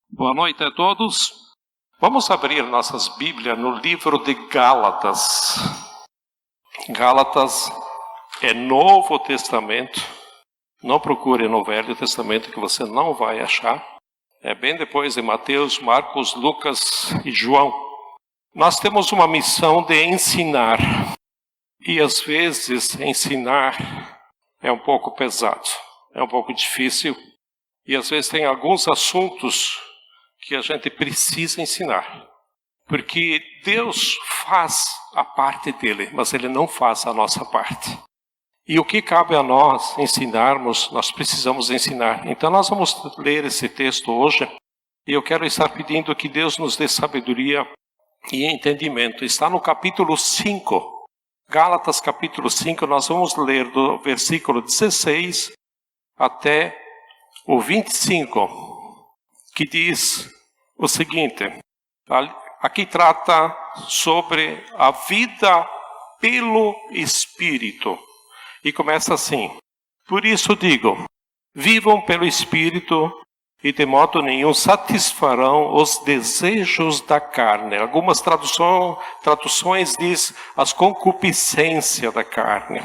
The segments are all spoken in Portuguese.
Boa noite a todos. Vamos abrir nossas Bíblias no livro de Gálatas. Gálatas é Novo Testamento. Não procure no Velho Testamento que você não vai achar. É bem depois de Mateus, Marcos, Lucas e João. Nós temos uma missão de ensinar. E às vezes ensinar é um pouco pesado, é um pouco difícil. E às vezes tem alguns assuntos que a gente precisa ensinar. Porque Deus faz a parte dele, mas ele não faz a nossa parte. E o que cabe a nós ensinarmos, nós precisamos ensinar. Então nós vamos ler esse texto hoje. E eu quero estar pedindo que Deus nos dê sabedoria e entendimento. Está no capítulo 5. Gálatas capítulo 5, nós vamos ler do versículo 16 até o 25. Que diz o seguinte, aqui trata sobre a vida pelo Espírito. E começa assim, por isso digo, vivam pelo Espírito e de modo nenhum satisfarão os desejos da carne. Algumas traduções diz as concupiscências da carne.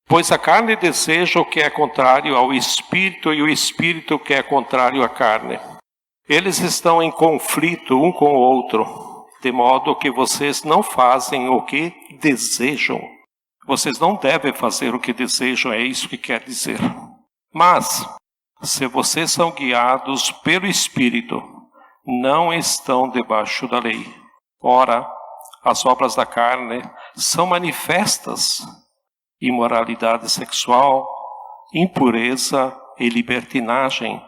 Pois a carne deseja o que é contrário ao Espírito e o Espírito o que é contrário à carne. Eles estão em conflito um com o outro, de modo que vocês não fazem o que desejam. Vocês não devem fazer o que desejam, é isso que quer dizer. Mas, se vocês são guiados pelo Espírito, não estão debaixo da lei. Ora, as obras da carne são manifestas: imoralidade sexual, impureza e libertinagem,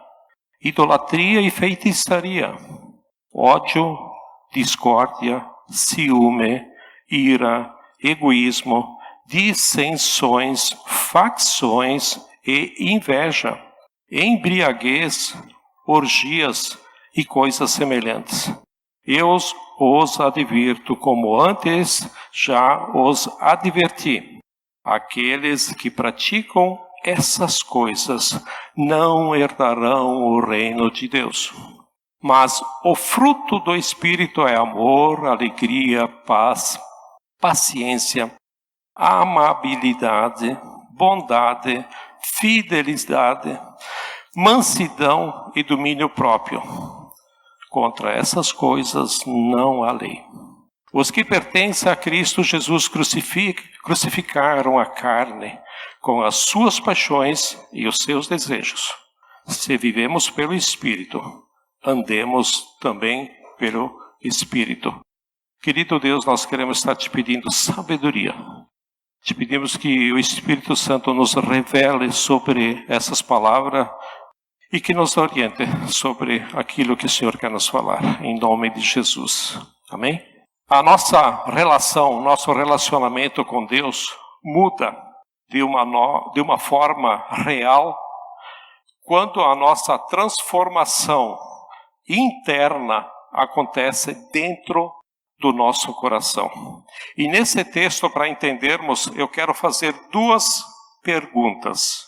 idolatria e feitiçaria, ódio, discórdia, ciúme, ira, egoísmo, dissensões, facções e inveja, embriaguez, orgias e coisas semelhantes. Eu os advirto como antes já os adverti. Aqueles que praticam essas coisas não herdarão o reino de Deus. Mas o fruto do Espírito é amor, alegria, paz, paciência, amabilidade, bondade, fidelidade, mansidão e domínio próprio. Contra essas coisas não há lei. Os que pertencem a Cristo Jesus crucificaram a carne com as suas paixões e os seus desejos. Se vivemos pelo Espírito, andemos também pelo Espírito. Querido Deus, nós queremos estar te pedindo sabedoria. Te pedimos que o Espírito Santo nos revele sobre essas palavras e que nos oriente sobre aquilo que o Senhor quer nos falar, em nome de Jesus. Amém? A nossa relação, nosso relacionamento com Deus muda de uma forma real quando a nossa transformação interna acontece dentro do nosso coração. E nesse texto, para entendermos, eu quero fazer duas perguntas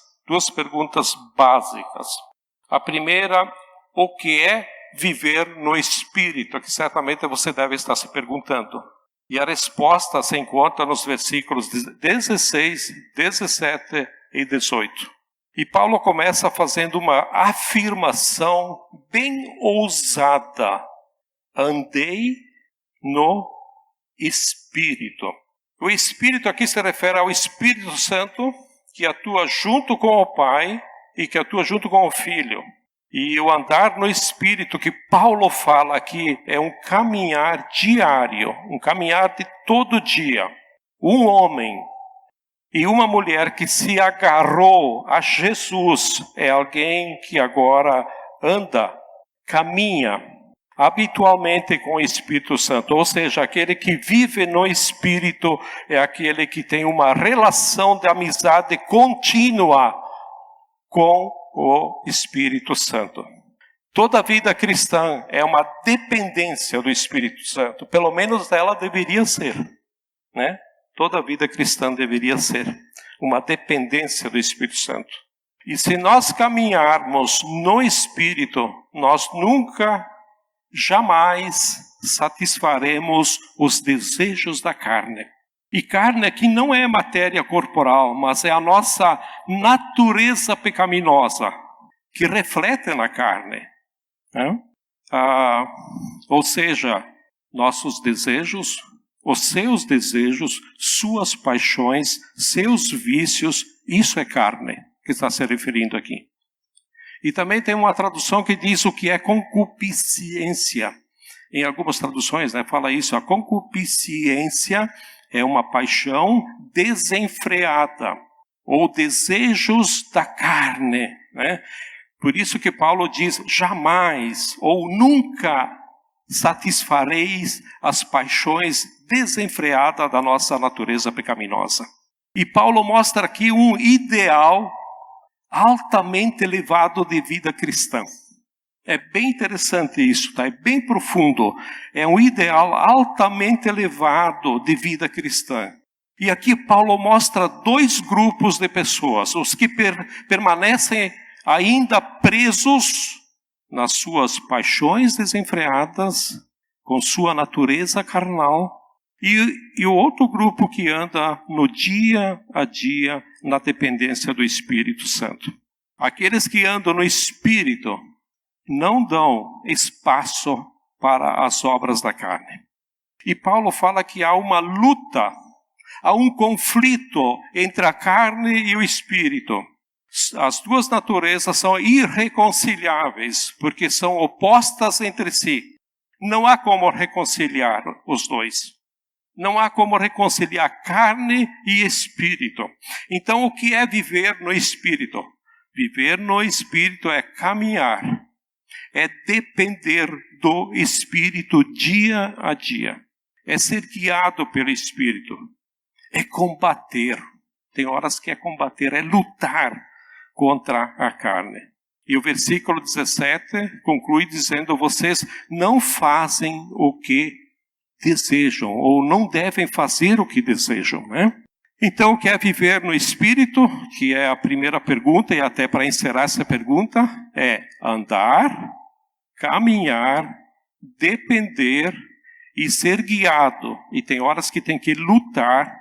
básicas. A primeira, o que é viver no Espírito, que certamente você deve estar se perguntando. E a resposta se encontra nos versículos 16, 17 e 18. E Paulo começa fazendo uma afirmação bem ousada. Andei no Espírito. O Espírito aqui se refere ao Espírito Santo, que atua junto com o Pai e que atua junto com o Filho. E o andar no Espírito que Paulo fala aqui é um caminhar diário, um caminhar de todo dia. Um homem e uma mulher que se agarrou a Jesus é alguém que agora anda, caminha habitualmente com o Espírito Santo. Ou seja, aquele que vive no Espírito é aquele que tem uma relação de amizade contínua com o Espírito Santo. Toda vida cristã é uma dependência do Espírito Santo. Pelo menos ela deveria ser, né? Toda vida cristã deveria ser uma dependência do Espírito Santo. E se nós caminharmos no Espírito, nós nunca, jamais satisfaremos os desejos da carne. E carne aqui não é matéria corporal, mas é a nossa natureza pecaminosa, que reflete na carne. Né? Ou seja, nossos desejos, os seus desejos, suas paixões, seus vícios, isso é carne, que está se referindo aqui. E também tem uma tradução que diz o que é concupiscência. Em algumas traduções, né, fala isso, a concupiscência é uma paixão desenfreada, ou desejos da carne, né? Por isso que Paulo diz, jamais ou nunca satisfareis as paixões desenfreadas da nossa natureza pecaminosa. E Paulo mostra aqui um ideal altamente elevado de vida cristã. É bem interessante isso, tá? É bem profundo. É um ideal altamente elevado de vida cristã. E aqui Paulo mostra dois grupos de pessoas. Os que permanecem ainda presos nas suas paixões desenfreadas, com sua natureza carnal. E o outro grupo que anda no dia a dia na dependência do Espírito Santo. Aqueles que andam no Espírito não dão espaço para as obras da carne. E Paulo fala que há uma luta, há um conflito entre a carne e o Espírito. As duas naturezas são irreconciliáveis, porque são opostas entre si. Não há como reconciliar os dois. Não há como reconciliar carne e espírito. Então, o que é viver no Espírito? Viver no Espírito é caminhar. É depender do Espírito dia a dia. É ser guiado pelo Espírito. É combater. Tem horas que é combater, é lutar contra a carne. E o versículo 17 conclui dizendo, vocês não fazem o que desejam, ou não devem fazer o que desejam, né? Então, o que é viver no Espírito, que é a primeira pergunta, e até para encerrar essa pergunta, é andar, caminhar, depender e ser guiado. E tem horas que tem que lutar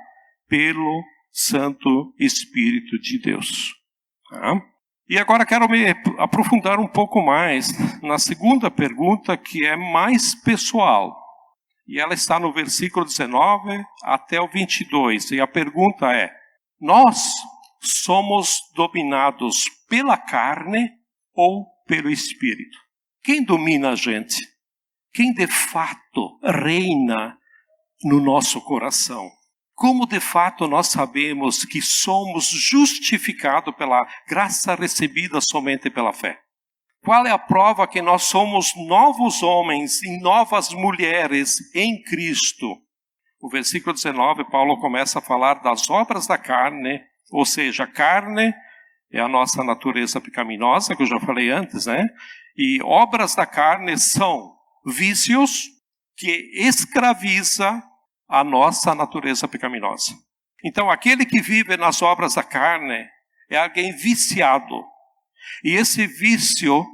pelo Santo Espírito de Deus. Tá? E agora quero me aprofundar um pouco mais na segunda pergunta, que é mais pessoal. E ela está no versículo 19 até o 22. E a pergunta é, nós somos dominados pela carne ou pelo Espírito? Quem domina a gente? Quem de fato reina no nosso coração? Como de fato nós sabemos que somos justificados pela graça recebida somente pela fé? Qual é a prova que nós somos novos homens e novas mulheres em Cristo? O versículo 19, Paulo começa a falar das obras da carne, ou seja, a carne é a nossa natureza pecaminosa, que eu já falei antes, né? E obras da carne são vícios que escraviza a nossa natureza pecaminosa. Então, aquele que vive nas obras da carne é alguém viciado. E esse vício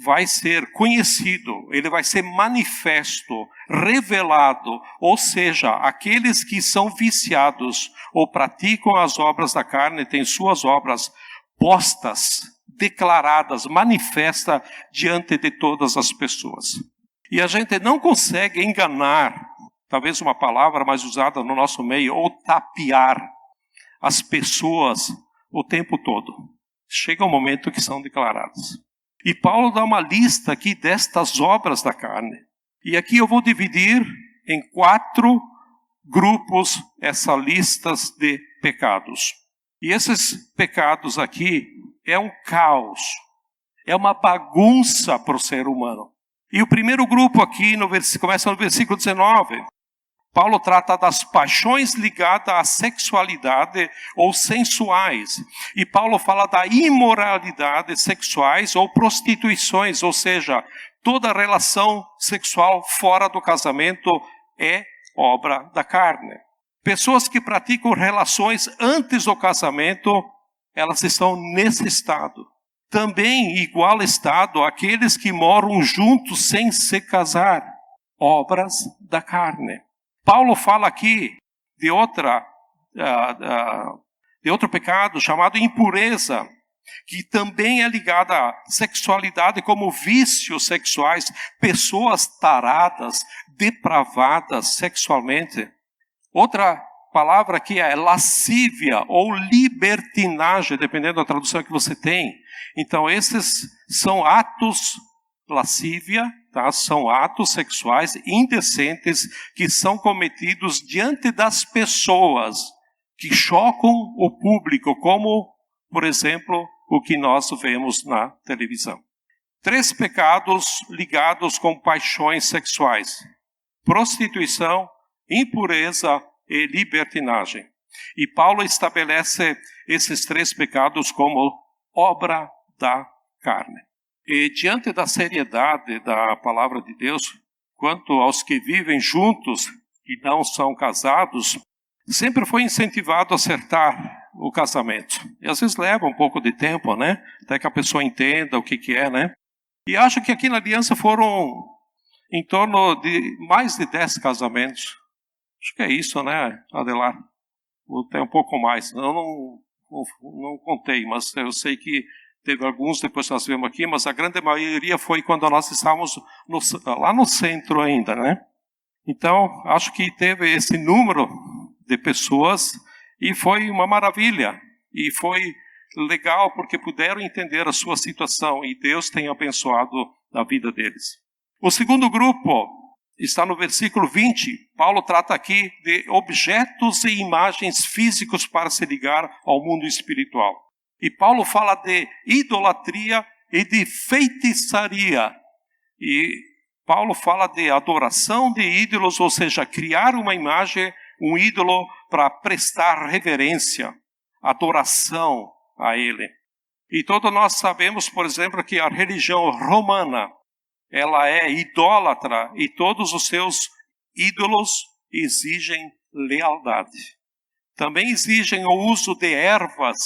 vai ser conhecido, ele vai ser manifesto, revelado. Ou seja, aqueles que são viciados ou praticam as obras da carne têm suas obras postas, declaradas, manifestas diante de todas as pessoas. E a gente não consegue enganar, talvez uma palavra mais usada no nosso meio, ou tapear as pessoas o tempo todo. Chega um momento que são declaradas. E Paulo dá uma lista aqui destas obras da carne. E aqui eu vou dividir em 4 grupos essa lista de pecados. E esses pecados aqui é um caos, é uma bagunça para o ser humano. E o primeiro grupo aqui começa no versículo 19. Paulo trata das paixões ligadas à sexualidade ou sensuais. E Paulo fala da imoralidade sexuais ou prostituições, ou seja, toda relação sexual fora do casamento é obra da carne. Pessoas que praticam relações antes do casamento elas estão nesse estado. Também em igual estado aqueles que moram juntos sem se casar, obras da carne. Paulo fala aqui de outro pecado chamado impureza, que também é ligada à sexualidade como vícios sexuais, pessoas taradas, depravadas sexualmente. Outra palavra aqui é lascívia ou libertinagem, dependendo da tradução que você tem. Então esses são atos, lascívia, tá? São atos sexuais indecentes que são cometidos diante das pessoas, que chocam o público, como, por exemplo, o que nós vemos na televisão. 3 pecados ligados com paixões sexuais: prostituição, impureza e libertinagem. E Paulo estabelece esses 3 pecados como obra da carne. E diante da seriedade da palavra de Deus, quanto aos que vivem juntos e não são casados, sempre foi incentivado a acertar o casamento. E às vezes leva um pouco de tempo, né? Até que a pessoa entenda o que é, né? E acho que aqui na Aliança foram em torno de mais de 10 casamentos. Acho que é isso, né, Adelar? Tem um pouco mais. Eu não contei, mas eu sei que teve alguns depois que nós vimos aqui, mas a grande maioria foi quando nós estávamos lá no centro ainda, né? Então, acho que teve esse número de pessoas e foi uma maravilha. E foi legal porque puderam entender a sua situação e Deus tem abençoado a vida deles. O segundo grupo está no versículo 20. Paulo trata aqui de objetos e imagens físicos para se ligar ao mundo espiritual. E Paulo fala de idolatria e de feitiçaria. E Paulo fala de adoração de ídolos, ou seja, criar uma imagem, um ídolo para prestar reverência, adoração a ele. E todos nós sabemos, por exemplo, que a religião romana, ela é idólatra e todos os seus ídolos exigem lealdade. Também exigem o uso de ervas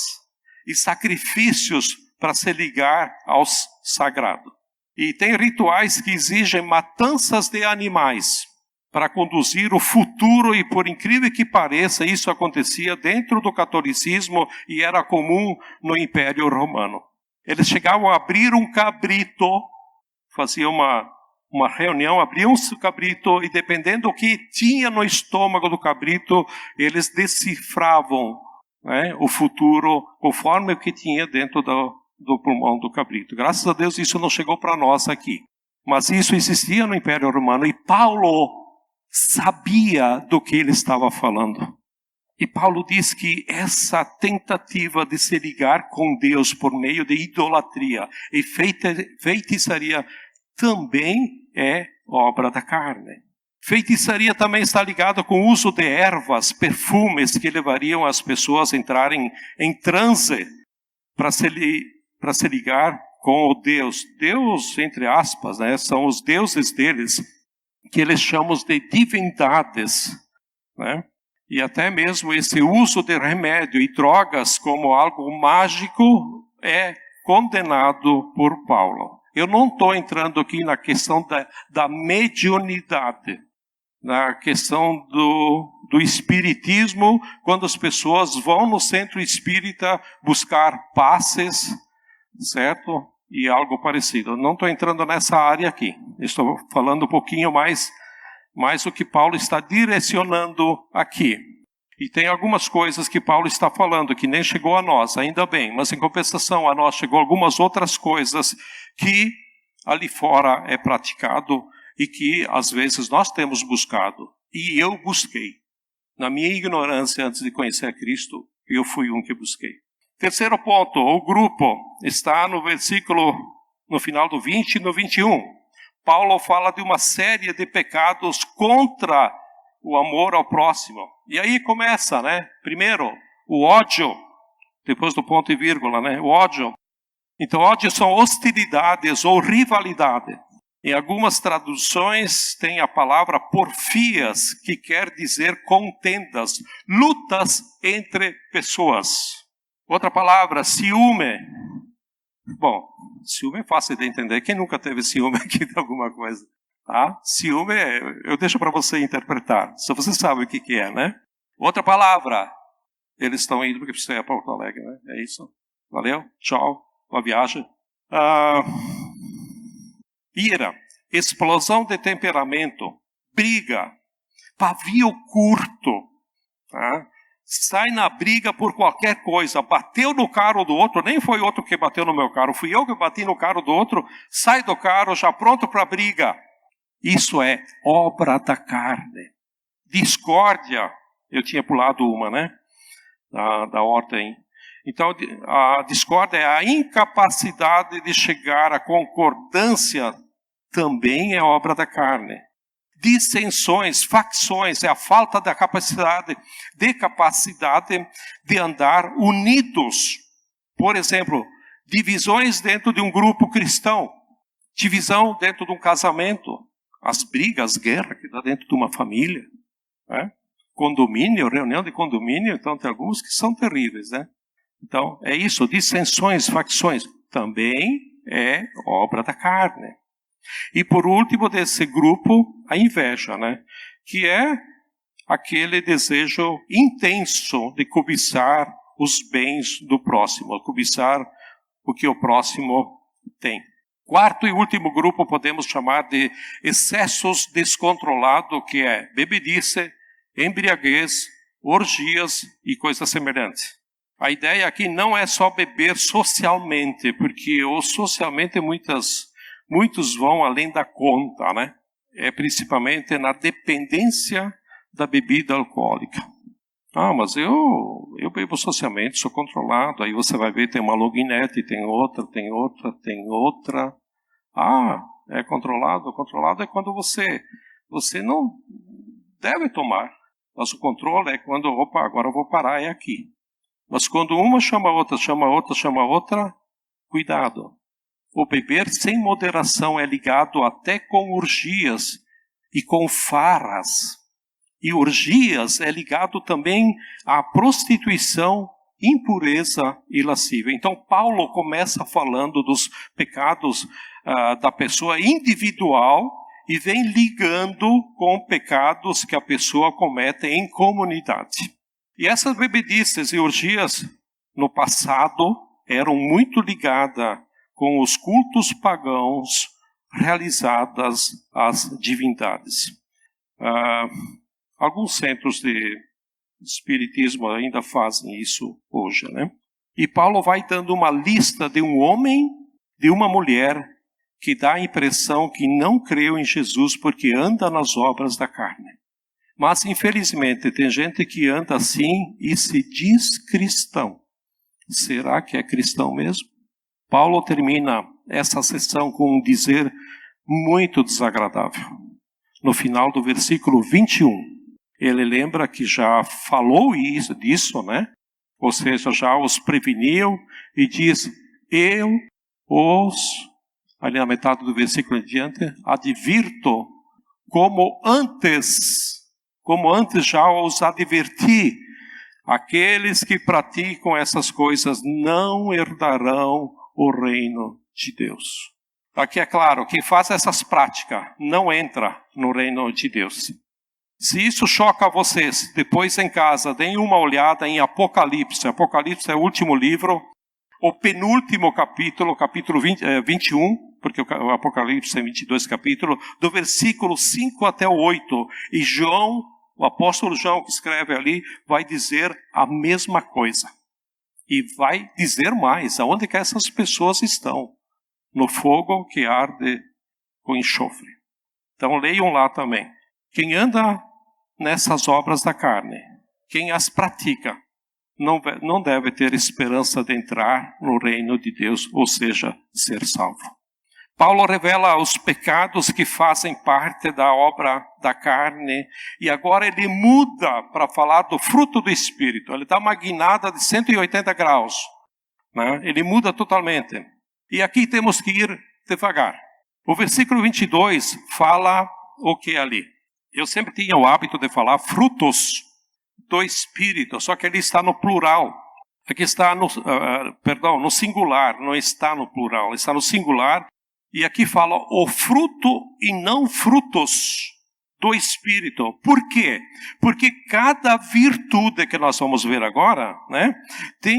e sacrifícios para se ligar ao sagrado. E tem rituais que exigem matanças de animais para conduzir o futuro, e por incrível que pareça, isso acontecia dentro do catolicismo e era comum no Império Romano. Eles chegavam a abrir um cabrito, faziam uma reunião, abriam um cabrito e dependendo do que tinha no estômago do cabrito, eles decifravam, né, o futuro conforme o que tinha dentro do pulmão do cabrito. Graças a Deus isso não chegou para nós aqui. Mas isso existia no Império Romano e Paulo sabia do que ele estava falando. E Paulo diz que essa tentativa de se ligar com Deus por meio de idolatria e feitiçaria também é obra da carne. Feitiçaria também está ligada com o uso de ervas, perfumes que levariam as pessoas a entrarem em transe para se ligar com o Deus. Deus, entre aspas, né, são os deuses deles, que eles chamam de divindades, né? E até mesmo esse uso de remédio e drogas como algo mágico é condenado por Paulo. Eu não estou entrando aqui na questão da mediunidade, na questão do espiritismo, quando as pessoas vão no centro espírita buscar passes, certo? E algo parecido. Não estou entrando nessa área aqui. Estou falando um pouquinho mais o que Paulo está direcionando aqui. E tem algumas coisas que Paulo está falando que nem chegou a nós, ainda bem. Mas em compensação a nós chegou algumas outras coisas que ali fora é praticado e que às vezes nós temos buscado. E eu busquei. Na minha ignorância antes de conhecer a Cristo, eu fui um que busquei. Terceiro ponto, o grupo está no versículo, no final do 20 e no 21. Paulo fala de uma série de pecados contra o amor ao próximo. E aí começa, né? Primeiro, o ódio, depois do ponto e vírgula, né? O ódio. Então, ódio são hostilidades ou rivalidade. Em algumas traduções tem a palavra porfias, que quer dizer contendas, lutas entre pessoas. Outra palavra, ciúme. Bom, ciúme é fácil de entender. Quem nunca teve ciúme aqui de alguma coisa? Tá? Ciúme, eu deixo para você interpretar. Se você sabe o que é, né? Outra palavra. Eles estão indo porque precisa ir a Porto Alegre, né? É isso. Valeu, tchau, boa viagem. Ira, explosão de temperamento, briga, pavio curto, tá? Sai na briga por qualquer coisa, bateu no carro do outro, nem foi outro que bateu no meu carro, fui eu que bati no carro do outro, sai do carro já pronto para briga. Isso é obra da carne. Discórdia, eu tinha pulado uma, né? Da ordem. Então, a discórdia é a incapacidade de chegar à concordância, também é obra da carne. Dissensões, facções, é a falta da capacidade de andar unidos. Por exemplo, divisões dentro de um grupo cristão, divisão dentro de um casamento, as brigas, guerra que dá dentro de uma família, né? Condomínio, reunião de condomínio, então tem alguns que são terríveis, né? Então, é isso, dissensões, facções, também é obra da carne. E por último desse grupo, a inveja, né? Que é aquele desejo intenso de cobiçar os bens do próximo, cobiçar o que o próximo tem. Quarto e último grupo podemos chamar de excessos descontrolados, que é bebedice, embriaguez, orgias e coisas semelhantes. A ideia aqui não é só beber socialmente, porque socialmente muitos vão além da conta, né? É principalmente na dependência da bebida alcoólica. Mas eu bebo socialmente, sou controlado. Aí você vai ver, tem uma loginete, tem outra. É controlado. Controlado é quando você não deve tomar. Mas o controle é quando, agora eu vou parar, é aqui. Mas quando uma chama outra, cuidado. O beber sem moderação é ligado até com orgias e com farras. E orgias é ligado também à prostituição, impureza e lascívia. Então Paulo começa falando dos pecados da pessoa individual e vem ligando com pecados que a pessoa comete em comunidade. E essas bebedices e orgias no passado eram muito ligadas com os cultos pagãos realizados às divindades. Alguns centros de espiritismo ainda fazem isso hoje, né? E Paulo vai dando uma lista de um homem, de uma mulher, que dá a impressão que não creu em Jesus porque anda nas obras da carne. Mas, infelizmente, tem gente que anda assim e se diz cristão. Será que é cristão mesmo? Paulo termina essa sessão com um dizer muito desagradável. No final do versículo 21, ele lembra que já falou disso, né? Ou seja, já os preveniu e diz, ali na metade do versículo em diante, advirto como antes já os adverti, aqueles que praticam essas coisas não herdarão o reino de Deus. Aqui é claro, quem faz essas práticas não entra no reino de Deus. Se isso choca vocês, depois em casa, deem uma olhada em Apocalipse. Apocalipse é o último livro, o penúltimo capítulo 21, porque o Apocalipse tem 22 capítulos, do versículo 5 até o 8. E João, o apóstolo João que escreve ali, vai dizer a mesma coisa. E vai dizer mais, aonde que essas pessoas estão? No fogo que arde com enxofre. Então leiam lá também. Quem anda nessas obras da carne, quem as pratica, não deve ter esperança de entrar no reino de Deus, ou seja, ser salvo. Paulo revela os pecados que fazem parte da obra da carne, e agora ele muda para falar do fruto do Espírito. Ele dá uma guinada de 180 graus, né? Ele muda totalmente. E aqui temos que ir devagar. O versículo 22 fala o que ali? Eu sempre tinha o hábito de falar frutos do Espírito, só que ele está no plural. Aqui está no singular, não está no plural, está no singular. E aqui fala o fruto e não frutos do Espírito. Por quê? Porque cada virtude que nós vamos ver agora, né, tem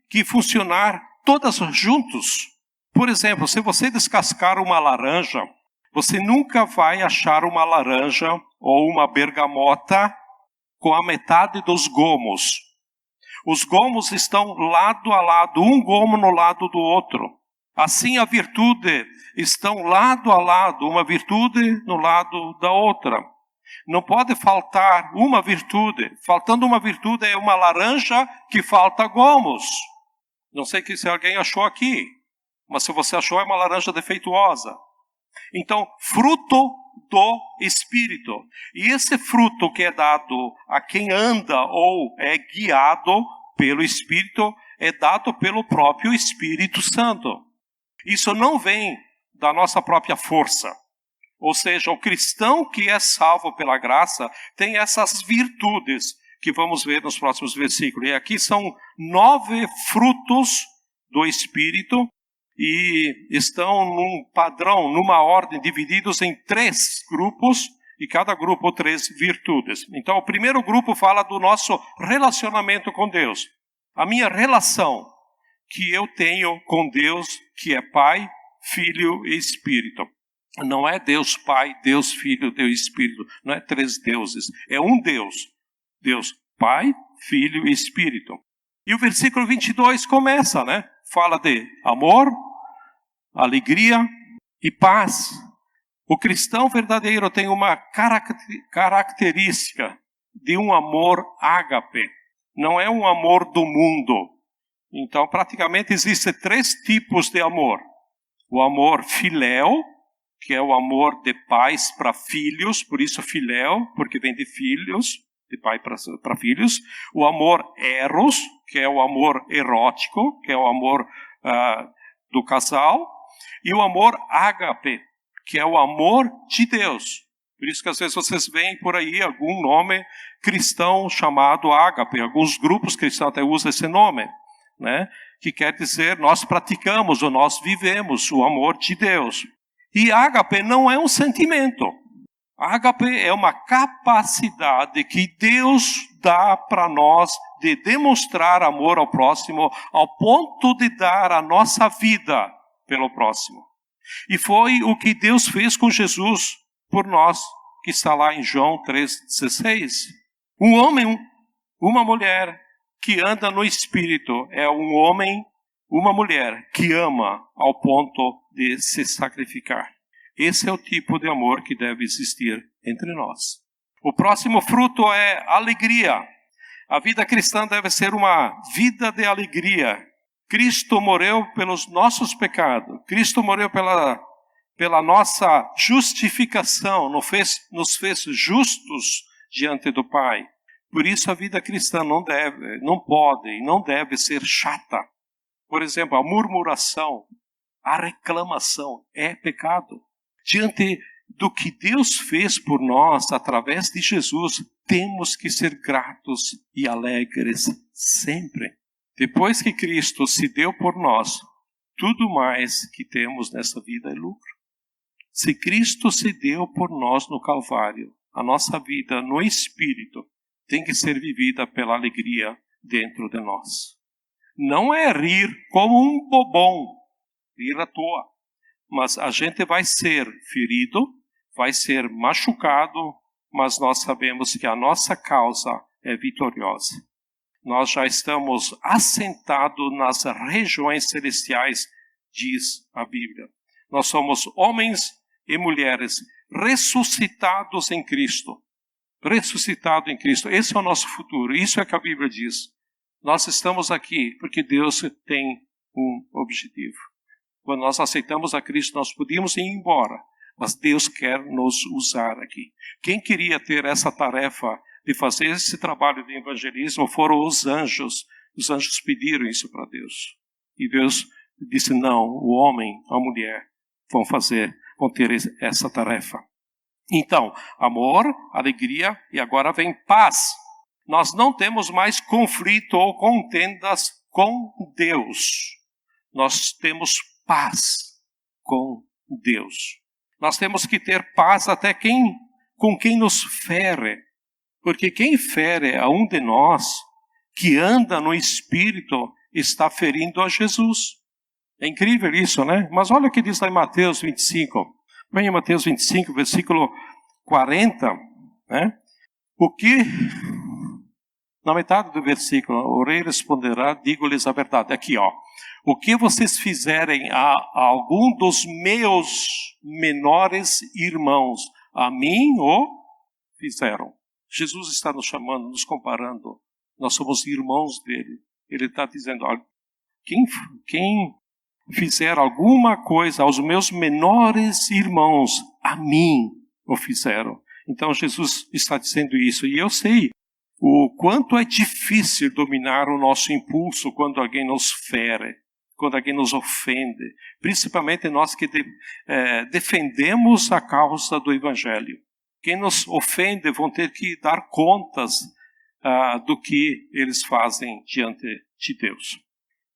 que funcionar todas juntos. Por exemplo, se você descascar uma laranja, você nunca vai achar uma laranja ou uma bergamota com a metade dos gomos. Os gomos estão lado a lado, um gomo no lado do outro. Assim a virtude estão lado a lado, uma virtude no lado da outra. Não pode faltar uma virtude. Faltando uma virtude é uma laranja que falta gomos. Não sei se alguém achou aqui, mas se você achou é uma laranja defeituosa. Então, fruto do Espírito. E esse fruto que é dado a quem anda ou é guiado pelo Espírito, é dado pelo próprio Espírito Santo. Isso não vem da nossa própria força. Ou seja, o cristão que é salvo pela graça tem essas virtudes que vamos ver nos próximos versículos. E aqui são 9 frutos do Espírito e estão num padrão, numa ordem, divididos em 3 grupos e cada grupo 3 virtudes. Então, o primeiro grupo fala do nosso relacionamento com Deus. A minha relação que eu tenho com Deus, que é Pai, Filho e Espírito. Não é Deus Pai, Deus Filho, Deus Espírito. Não é 3 deuses. É um Deus. Deus Pai, Filho e Espírito. E o versículo 22 começa, né? Fala de amor, alegria e paz. O cristão verdadeiro tem uma característica de um amor ágape. Não é um amor do mundo. Então, praticamente, existem 3 tipos de amor. O amor filéu, que é o amor de pais para filhos, por isso filéu, porque vem de filhos, de pai para filhos. O amor eros, que é o amor erótico, que é o amor do casal. E o amor ágape, que é o amor de Deus. Por isso que às vezes vocês veem por aí algum nome cristão chamado ágape. Alguns grupos cristãos até usam esse nome, né? Que quer dizer nós praticamos ou nós vivemos o amor de Deus. E ágape não é um sentimento. Ágape é uma capacidade que Deus dá para nós de demonstrar amor ao próximo ao ponto de dar a nossa vida pelo próximo. E foi o que Deus fez com Jesus por nós, que está lá em João 3,16. Um homem, uma mulher que anda no Espírito é um homem, uma mulher que ama ao ponto de se sacrificar. Esse é o tipo de amor que deve existir entre nós. O próximo fruto é alegria. A vida cristã deve ser uma vida de alegria. Cristo morreu pelos nossos pecados. Cristo morreu pela nossa justificação. Nos fez justos diante do Pai. Por isso a vida cristã não pode e não deve ser chata. Por exemplo, a murmuração, a reclamação é pecado. Diante do que Deus fez por nós através de Jesus, temos que ser gratos e alegres sempre. Depois que Cristo se deu por nós, tudo mais que temos nessa vida é lucro. Se Cristo se deu por nós no Calvário, a nossa vida no Espírito tem que ser vivida pela alegria dentro de nós. Não é rir como um bobão, rir à toa. Mas a gente vai ser ferido, vai ser machucado, mas nós sabemos que a nossa causa é vitoriosa. Nós já estamos assentados nas regiões celestiais, diz a Bíblia. Nós somos homens e mulheres ressuscitados em Cristo. Ressuscitado em Cristo. Esse é o nosso futuro. Isso é que a Bíblia diz. Nós estamos aqui porque Deus tem um objetivo. Quando nós aceitamos a Cristo, nós podíamos ir embora. Mas Deus quer nos usar aqui. Quem queria ter essa tarefa de fazer esse trabalho de evangelismo foram os anjos. Os anjos pediram isso para Deus. E Deus disse, não, o homem, a mulher vão ter essa tarefa. Então, amor, alegria e agora vem paz. Nós não temos mais conflito ou contendas com Deus. Nós temos paz com Deus. Nós temos que ter paz até com quem nos fere. Porque quem fere a um de nós, que anda no Espírito, está ferindo a Jesus. É incrível isso, né? Mas olha o que diz lá em Mateus 25. Vem em Mateus 25, versículo 40, né? Na metade do versículo, o rei responderá, digo-lhes a verdade. Aqui, ó. O que vocês fizerem a algum dos meus menores irmãos, a mim o fizeram. Jesus está nos chamando, nos comparando. Nós somos irmãos dele. Ele está dizendo, olha, quem fizer alguma coisa aos meus menores irmãos, a mim o fizeram. Então Jesus está dizendo isso. E eu sei o quanto é difícil dominar o nosso impulso quando alguém nos fere, quando alguém nos ofende. Principalmente nós que defendemos a causa do Evangelho. Quem nos ofende vão ter que dar contas do que eles fazem diante de Deus.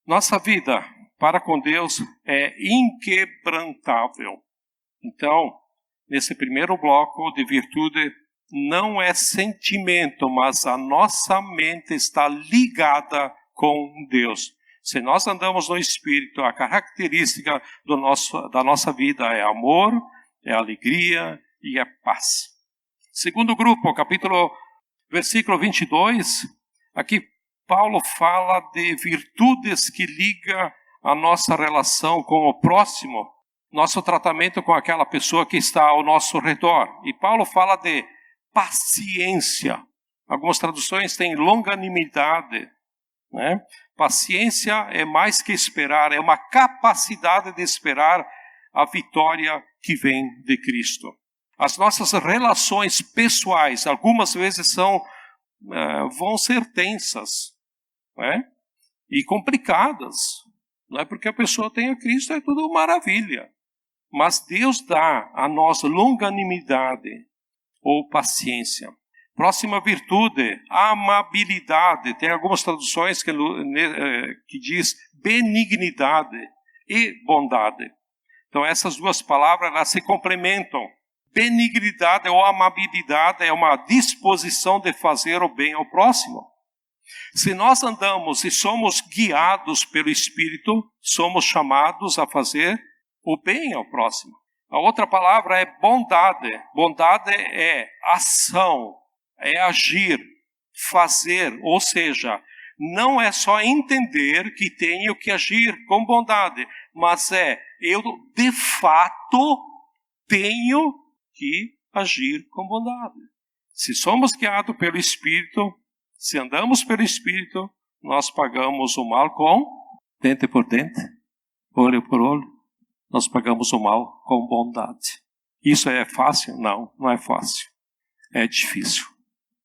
Nossa vida para com Deus é inquebrantável. Então, nesse primeiro bloco de virtude, não é sentimento, mas a nossa mente está ligada com Deus. Se nós andamos no Espírito, a característica da nossa vida é amor, é alegria e é paz. Segundo grupo, versículo 22, aqui Paulo fala de virtudes que ligam a nossa relação com o próximo, nosso tratamento com aquela pessoa que está ao nosso redor. E Paulo fala de paciência. Algumas traduções têm longanimidade, né? Paciência é mais que esperar, é uma capacidade de esperar a vitória que vem de Cristo. As nossas relações pessoais, algumas vezes vão ser tensas, né? E complicadas. Não é porque a pessoa tem a Cristo, é tudo maravilha. Mas Deus dá a nós longanimidade ou paciência. Próxima virtude, amabilidade. Tem algumas traduções que diz benignidade e bondade. Então essas duas palavras elas se complementam. Benignidade ou amabilidade é uma disposição de fazer o bem ao próximo. Se nós andamos e somos guiados pelo Espírito, somos chamados a fazer o bem ao próximo. A outra palavra é bondade. Bondade é ação, é agir, fazer. Ou seja, não é só entender que tenho que agir com bondade, mas eu de fato tenho que agir com bondade. Se somos guiados pelo Espírito, se andamos pelo Espírito, nós pagamos o mal com dente por dente, olho por olho. Nós pagamos o mal com bondade. Isso é fácil? Não, não é fácil. É difícil.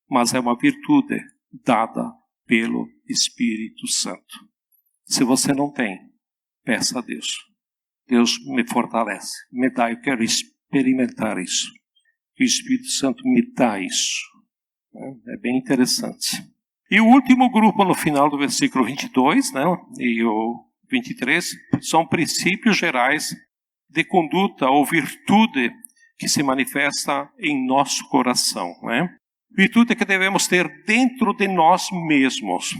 Mas é uma virtude dada pelo Espírito Santo. Se você não tem, peça a Deus. Deus me fortalece, me dá, eu quero experimentar isso. O Espírito Santo me dá isso. É bem interessante. E o último grupo no final do versículo 22, né, e o 23, são princípios gerais de conduta ou virtude que se manifesta em nosso coração. Né? Virtude que devemos ter dentro de nós mesmos.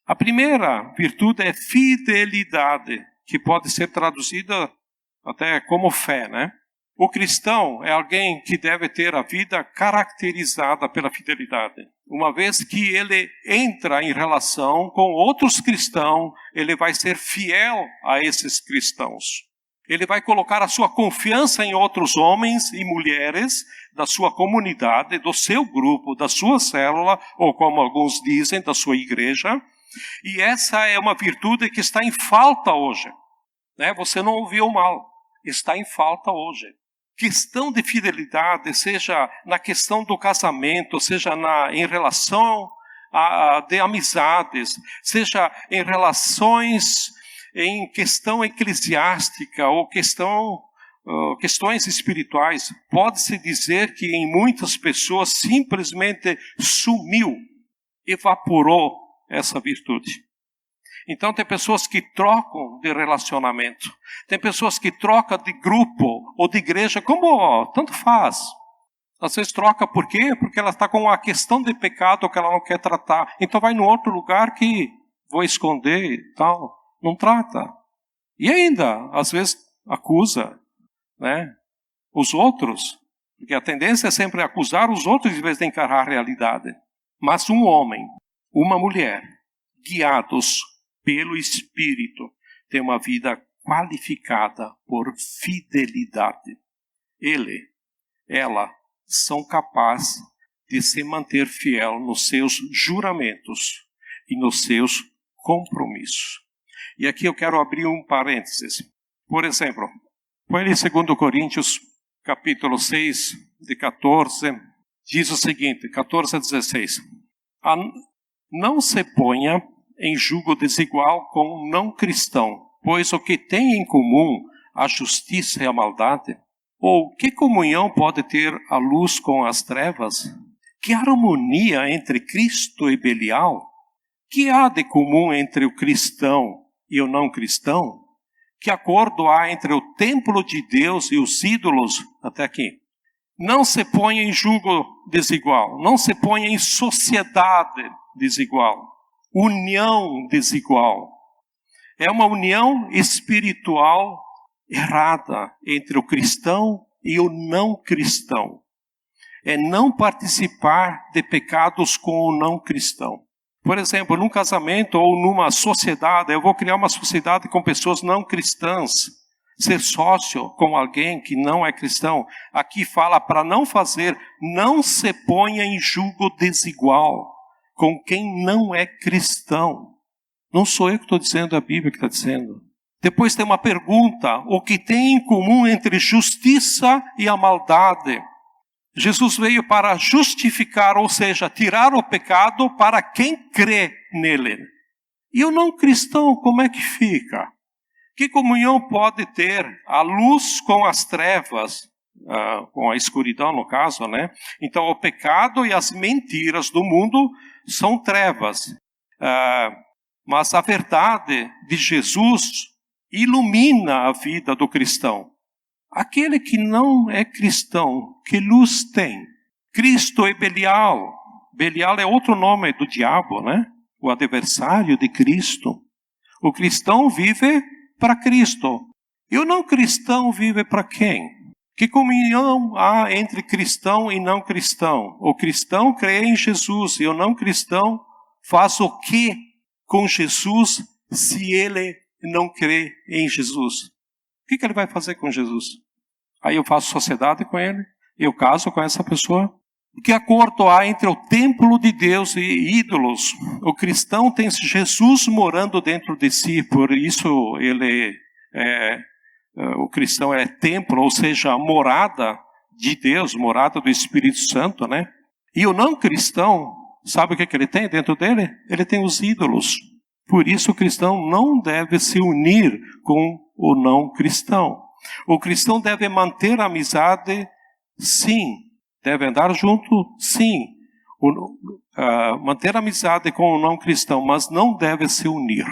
A primeira virtude é fidelidade, que pode ser traduzida até como fé, né? O cristão é alguém que deve ter a vida caracterizada pela fidelidade. Uma vez que ele entra em relação com outros cristãos, ele vai ser fiel a esses cristãos. Ele vai colocar a sua confiança em outros homens e mulheres da sua comunidade, do seu grupo, da sua célula, ou como alguns dizem, da sua igreja. E essa é uma virtude que está em falta hoje. Né? Você não ouviu mal, está em falta hoje. Questão de fidelidade, seja na questão do casamento, seja em relação de amizades, seja em relações, em questão eclesiástica ou questões espirituais, pode-se dizer que em muitas pessoas simplesmente sumiu, evaporou essa virtude. Então tem pessoas que trocam de relacionamento. Tem pessoas que trocam de grupo ou de igreja, como tanto faz. Às vezes troca por quê? Porque ela está com uma questão de pecado que ela não quer tratar. Então vai em outro lugar que vou esconder e tal. Não trata. E ainda, às vezes, acusa, né, os outros. Porque a tendência é sempre acusar os outros em vez de encarar a realidade. Mas um homem, uma mulher, guiados pelo Espírito, tem uma vida qualificada por fidelidade. Ela, são capazes de se manter fiel nos seus juramentos e nos seus compromissos. E aqui eu quero abrir um parênteses. Por exemplo, põe em 2 Coríntios, capítulo 6, de 14, diz o seguinte, 14 a 16. Não se ponha em julgo desigual com um não cristão, pois o que tem em comum a justiça e a maldade? Ou que comunhão pode ter a luz com as trevas? Que harmonia entre Cristo e Belial? Que há de comum entre o cristão e o não cristão? Que acordo há entre o templo de Deus e os ídolos? Até aqui. Não se ponha em julgo desigual. Não se ponha em sociedade desigual. União desigual. É uma união espiritual errada entre o cristão e o não cristão. É não participar de pecados com o não cristão. Por exemplo, num casamento ou numa sociedade, eu vou criar uma sociedade com pessoas não cristãs. Ser sócio com alguém que não é cristão. Aqui fala para não fazer, não se ponha em julgo desigual com quem não é cristão. Não sou eu que estou dizendo, é a Bíblia que está dizendo. Depois tem uma pergunta, o que tem em comum entre justiça e a maldade? Jesus veio para justificar, ou seja, tirar o pecado para quem crê nele. E o não cristão, como é que fica? Que comunhão pode ter a luz com as trevas, com a escuridão no caso, né? Então o pecado e as mentiras do mundo são trevas. Mas a verdade de Jesus ilumina a vida do cristão. Aquele que não é cristão, que luz tem? Cristo e Belial. Belial é outro nome do diabo, né? O adversário de Cristo. O cristão vive para Cristo. E o não cristão vive para quem? Que comunhão há entre cristão e não cristão? O cristão crê em Jesus e o não cristão faz o que com Jesus se ele não crê em Jesus? O que ele vai fazer com Jesus? Aí eu faço sociedade com ele, eu caso com essa pessoa. Que acordo há entre o templo de Deus e ídolos? O cristão tem Jesus morando dentro de si, por isso o cristão é templo, ou seja, a morada de Deus, morada do Espírito Santo, né? E o não cristão, sabe o que ele tem dentro dele? Ele tem os ídolos. Por isso o cristão não deve se unir com o não cristão. O cristão deve manter a amizade, sim. Deve andar junto, sim. Manter a amizade com o não cristão, mas não deve se unir.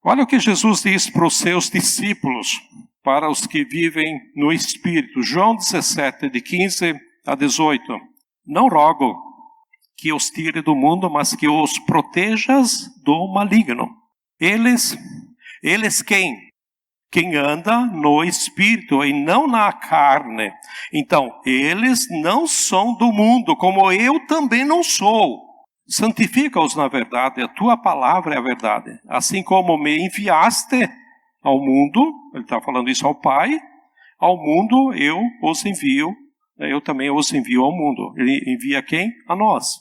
Olha o que Jesus diz para os seus discípulos, para os que vivem no Espírito. João 17, de 15 a 18. Não rogo que os tire do mundo, mas que os protejas do maligno. Eles quem? Quem anda no Espírito e não na carne. Então, eles não são do mundo, como eu também não sou. Santifica-os na verdade, a tua palavra é a verdade. Assim como me enviaste ao mundo, ele está falando isso ao Pai, ao mundo eu os envio, eu também os envio ao mundo. Ele envia quem? A nós.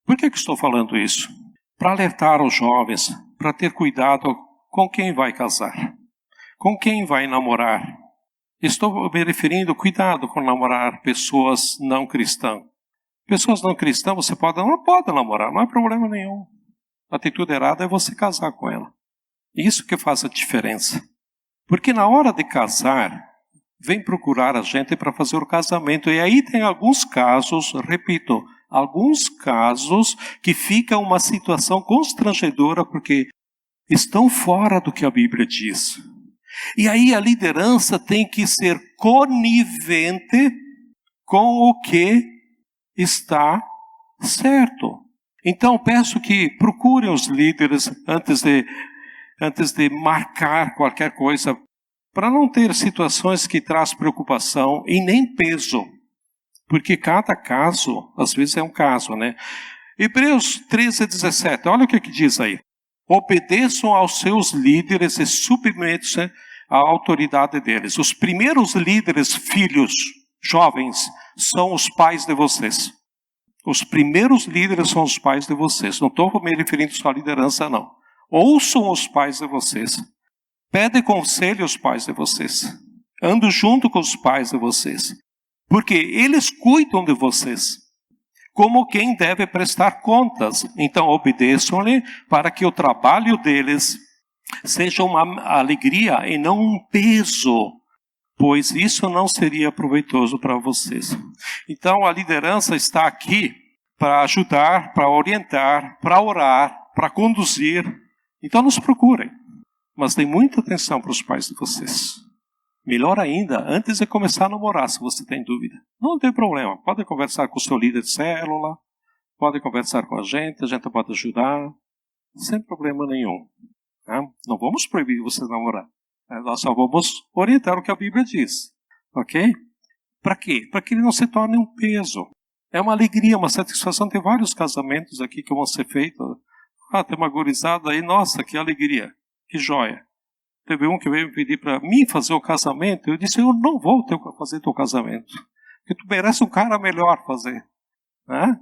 Por que estou falando isso? Para alertar os jovens, para ter cuidado com quem vai casar, com quem vai namorar. Estou me referindo, cuidado com namorar pessoas não cristãs. Pessoas não cristãs você não pode namorar, não é problema nenhum. A atitude errada é você casar com ela. Isso que faz a diferença. Porque na hora de casar, vem procurar a gente para fazer o casamento. E aí tem alguns casos, repito, alguns casos que fica uma situação constrangedora porque estão fora do que a Bíblia diz. E aí a liderança tem que ser conivente com o que está certo. Então peço que procurem os líderes antes de marcar qualquer coisa, para não ter situações que traz preocupação e nem peso. Porque cada caso, às vezes é um caso, né? Hebreus 13:17, olha o que diz aí. Obedeçam aos seus líderes e submetam-se à autoridade deles. Os primeiros líderes, filhos, jovens, são os pais de vocês. Os primeiros líderes são os pais de vocês. Não estou me referindo só à liderança, não. Ouçam os pais de vocês. Pede conselho aos pais de vocês. Ando junto com os pais de vocês. Porque eles cuidam de vocês. Como quem deve prestar contas. Então obedeçam-lhe para que o trabalho deles seja uma alegria e não um peso. Pois isso não seria proveitoso para vocês. Então a liderança está aqui para ajudar, para orientar, para orar, para conduzir. Então nos procurem. Mas dêem muita atenção para os pais de vocês. Melhor ainda, antes de começar a namorar, se você tem dúvida. Não tem problema, pode conversar com o seu líder de célula, pode conversar com a gente pode ajudar, sem problema nenhum. Tá? Não vamos proibir você de namorar. Nós só vamos orientar o que a Bíblia diz. Ok? Para quê? Para que ele não se torne um peso. É uma alegria, uma satisfação. Tem vários casamentos aqui que vão ser feitos. Tem uma gurizada aí, nossa, que alegria, que joia. Teve um que veio me pedir para mim fazer o casamento. Eu disse, eu não vou fazer teu casamento. Porque tu merece um cara melhor fazer. Né?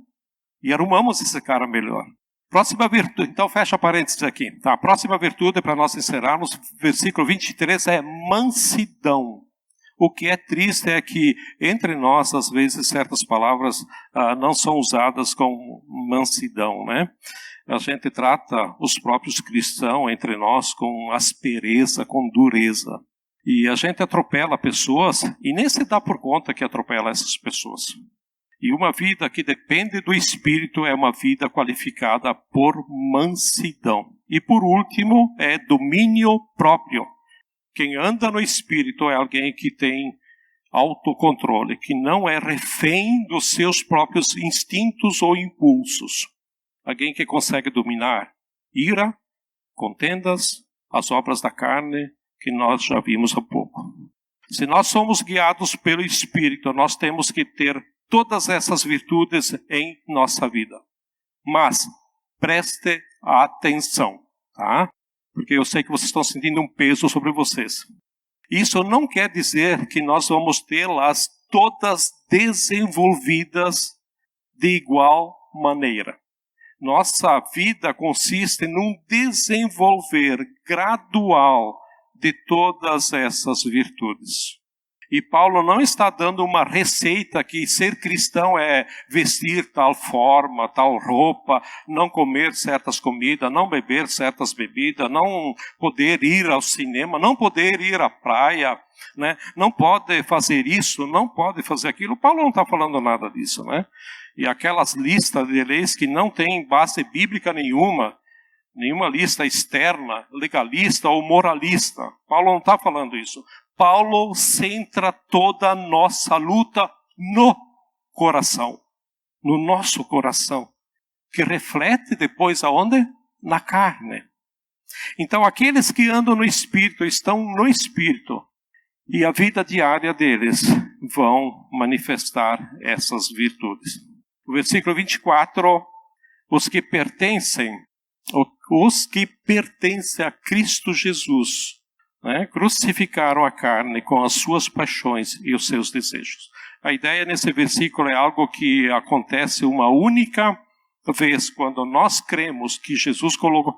E arrumamos esse cara melhor. Próxima virtude, então fecha parênteses aqui. Tá? A próxima virtude, para nós encerrarmos, versículo 23, é mansidão. O que é triste é que entre nós, às vezes, certas palavras não são usadas com mansidão, né? A gente trata os próprios cristãos entre nós com aspereza, com dureza. E a gente atropela pessoas e nem se dá por conta que atropela essas pessoas. E uma vida que depende do Espírito é uma vida qualificada por mansidão. E por último, é domínio próprio. Quem anda no Espírito é alguém que tem autocontrole, que não é refém dos seus próprios instintos ou impulsos. Alguém que consegue dominar ira, contendas, as obras da carne, que nós já vimos há pouco. Se nós somos guiados pelo Espírito, nós temos que ter todas essas virtudes em nossa vida. Mas, preste atenção, tá? Porque eu sei que vocês estão sentindo um peso sobre vocês. Isso não quer dizer que nós vamos tê-las todas desenvolvidas de igual maneira. Nossa vida consiste num desenvolver gradual de todas essas virtudes. E Paulo não está dando uma receita que ser cristão é vestir tal forma, tal roupa, não comer certas comidas, não beber certas bebidas, não poder ir ao cinema, não poder ir à praia, né? Não pode fazer isso, não pode fazer aquilo. Paulo não está falando nada disso, né? E aquelas listas de leis que não têm base bíblica nenhuma lista externa, legalista ou moralista. Paulo não está falando isso. Paulo centra toda a nossa luta no coração, no nosso coração, que reflete depois aonde? Na carne. Então aqueles que andam no Espírito, estão no Espírito, e a vida diária deles vão manifestar essas virtudes. O versículo 24, os que pertencem a Cristo Jesus, né, crucificaram a carne com as suas paixões e os seus desejos. A ideia nesse versículo é algo que acontece uma única vez quando nós cremos que Jesus colocou,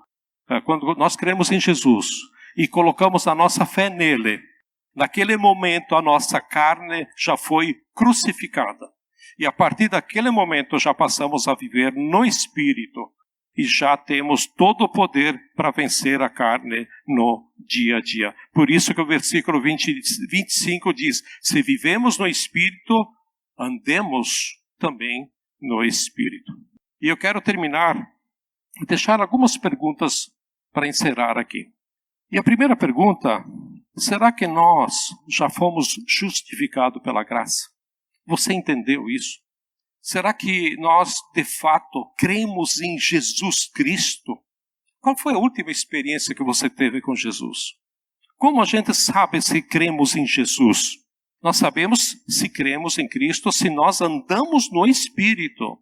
quando nós cremos em Jesus e colocamos a nossa fé nele. Naquele momento a nossa carne já foi crucificada. E a partir daquele momento já passamos a viver no Espírito. E já temos todo o poder para vencer a carne no dia a dia. Por isso que o versículo 25 diz, se vivemos no Espírito, andemos também no Espírito. E eu quero terminar, deixar algumas perguntas para encerrar aqui. E a primeira pergunta: será que nós já fomos justificados pela graça? Você entendeu isso? Será que nós, de fato, cremos em Jesus Cristo? Qual foi a última experiência que você teve com Jesus? Como a gente sabe se cremos em Jesus? Nós sabemos se cremos em Cristo se nós andamos no Espírito.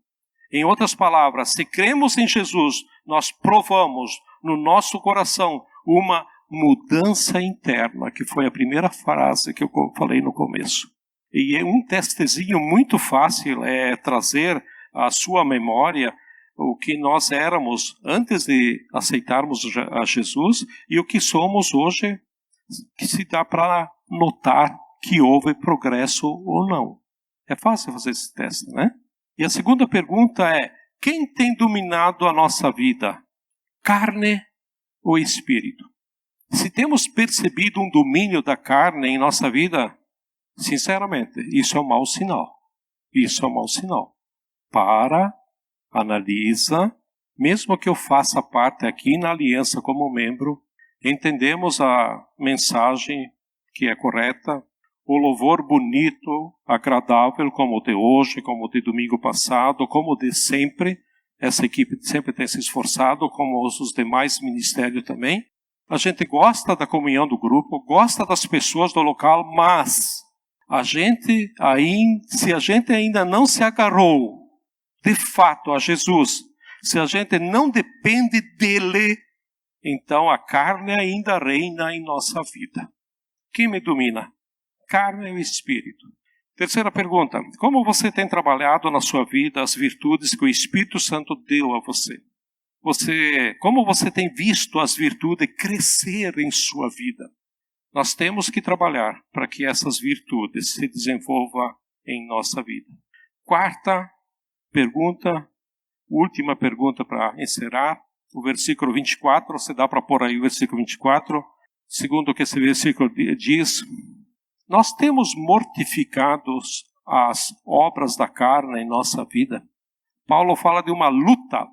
Em outras palavras, se cremos em Jesus, nós provamos no nosso coração uma mudança interna, que foi a primeira frase que eu falei no começo. E é um testezinho muito fácil trazer à sua memória o que nós éramos antes de aceitarmos a Jesus e o que somos hoje, que se dá para notar que houve progresso ou não. É fácil fazer esse teste, né? E a segunda pergunta é: quem tem dominado a nossa vida? Carne ou espírito? Se temos percebido um domínio da carne em nossa vida, sinceramente, isso é um mau sinal. Isso é um mau sinal. Analisa, mesmo que eu faça parte aqui na aliança como membro, entendemos a mensagem que é correta, o louvor bonito, agradável, como o de hoje, como o de domingo passado, como o de sempre. Essa equipe sempre tem se esforçado, como os demais ministérios também. A gente gosta da comunhão do grupo, gosta das pessoas do local, mas se a gente ainda não se agarrou de fato a Jesus, se a gente não depende dele, então a carne ainda reina em nossa vida. Quem me domina? Carne e espírito. Terceira pergunta: como você tem trabalhado na sua vida as virtudes que o Espírito Santo deu a você? Como você tem visto as virtudes crescer em sua vida? Nós temos que trabalhar para que essas virtudes se desenvolvam em nossa vida. Quarta pergunta, última pergunta para encerrar, o versículo 24, você dá para pôr aí o versículo 24, segundo o que esse versículo diz: nós temos mortificados as obras da carne em nossa vida. Paulo fala de uma luta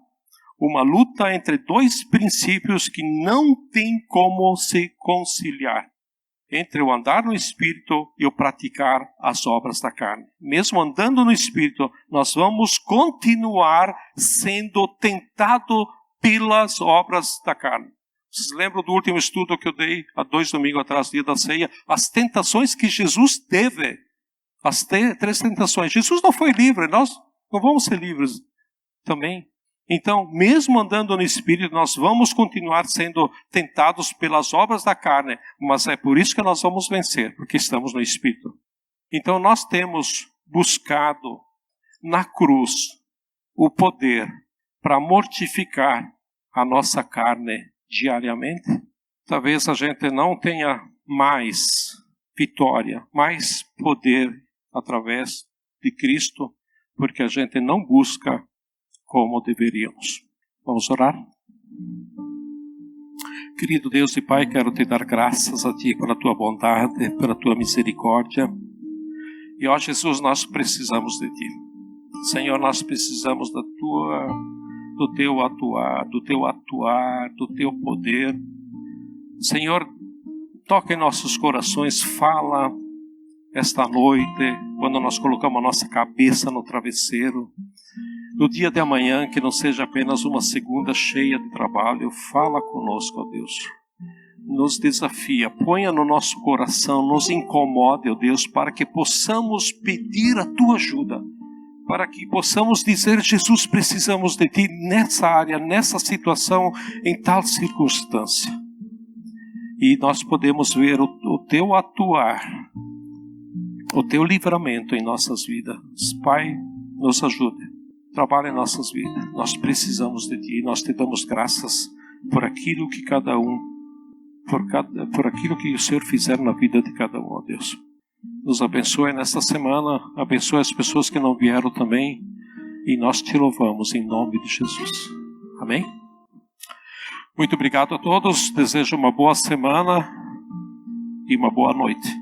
entre dois princípios que não tem como se conciliar, entre o andar no Espírito e o praticar as obras da carne. Mesmo andando no Espírito, nós vamos continuar sendo tentados pelas obras da carne. Vocês lembram do último estudo que eu dei há 2 domingos atrás, dia da ceia? As tentações que Jesus teve. As 3 tentações. Jesus não foi livre, nós não vamos ser livres também. Então, mesmo andando no Espírito, nós vamos continuar sendo tentados pelas obras da carne, mas é por isso que nós vamos vencer, porque estamos no Espírito. Então, nós temos buscado na cruz o poder para mortificar a nossa carne diariamente. Talvez a gente não tenha mais vitória, mais poder através de Cristo, porque a gente não busca como deveríamos. Vamos orar? Querido Deus e Pai, quero te dar graças a Ti pela Tua bondade, pela Tua misericórdia. E ó Jesus, nós precisamos de Ti. Senhor, nós precisamos do Teu atuar, do Teu poder. Senhor, toca em nossos corações, fala esta noite, quando nós colocamos a nossa cabeça no travesseiro. No dia de amanhã, que não seja apenas uma segunda cheia de trabalho, fala conosco, ó Deus. Nos desafia, ponha no nosso coração, nos incomode, ó Deus, para que possamos pedir a Tua ajuda, para que possamos dizer: Jesus, precisamos de Ti nessa área, nessa situação, em tal circunstância. E nós podemos ver o Teu atuar, o Teu livramento em nossas vidas. Pai, nos ajude. Trabalha em nossas vidas. Nós precisamos de Ti. Nós Te damos graças por aquilo que cada um, por aquilo que o Senhor fizer na vida de cada um, ó Deus. Nos abençoe nesta semana. Abençoe as pessoas que não vieram também. E nós Te louvamos em nome de Jesus. Amém? Muito obrigado a todos. Desejo uma boa semana e uma boa noite.